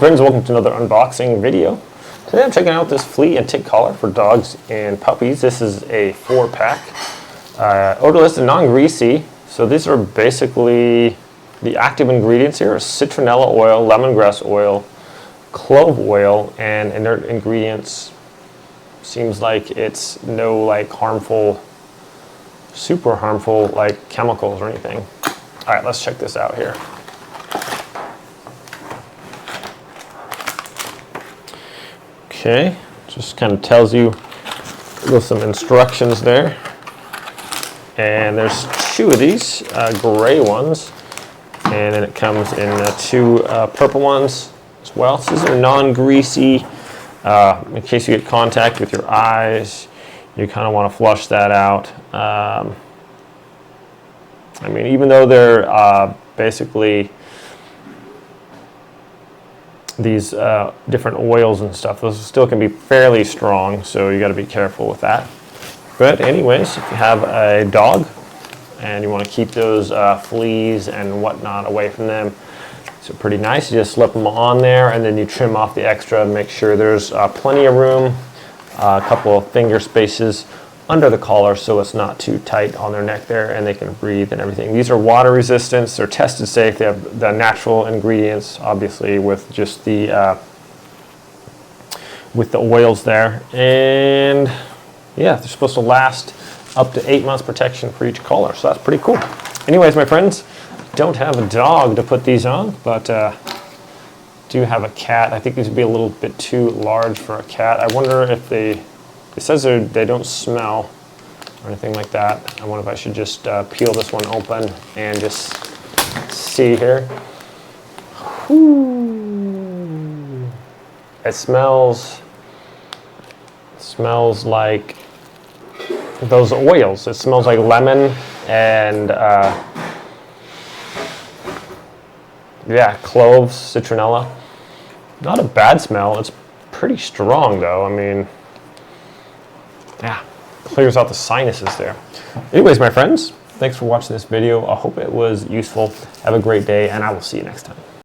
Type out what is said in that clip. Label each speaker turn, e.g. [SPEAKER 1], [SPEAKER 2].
[SPEAKER 1] friends, welcome to another unboxing video. Today I'm checking out this flea and tick collar for dogs and puppies. This is a 4-pack, odorless and non-greasy. So these are basically the active ingredients here: citronella oil, lemongrass oil, clove oil, and inert ingredients. Seems like it's no harmful, super harmful chemicals or anything. All right, let's check this out here. Okay, just kind of tells you with some instructions there. And there's 2 of these gray ones, and then it comes in 2 purple ones as well. So these are non-greasy. In case you get contact with your eyes, you kind of want to flush that out. I mean, even though they're basically these different oils and stuff, those still can be fairly strong, so you got to be careful with that. But anyways, if you have a dog and you want to keep those fleas and whatnot away from them, so pretty nice. You just slip them on there and then you trim off the extra and make sure there's plenty of room, a couple of finger spaces under the collar so it's not too tight on their neck there, and they can breathe and everything. These are water resistant, they're tested safe, they have the natural ingredients, obviously, with just the oils there. And yeah, they're supposed to last up to 8 months protection for each collar, so that's pretty cool. Anyways, my friends, don't have a dog to put these on, but do have a cat. I think these would be a little bit too large for a cat. I wonder if it says they don't smell or anything like that. I wonder if I should just peel this one open and just see here. Ooh. It smells like those oils. It smells like lemon and yeah, cloves, citronella. Not a bad smell. It's pretty strong though. I mean, yeah, clears out the sinuses there. Anyways, my friends, thanks for watching this video. I hope it was useful. Have a great day, and I will see you next time.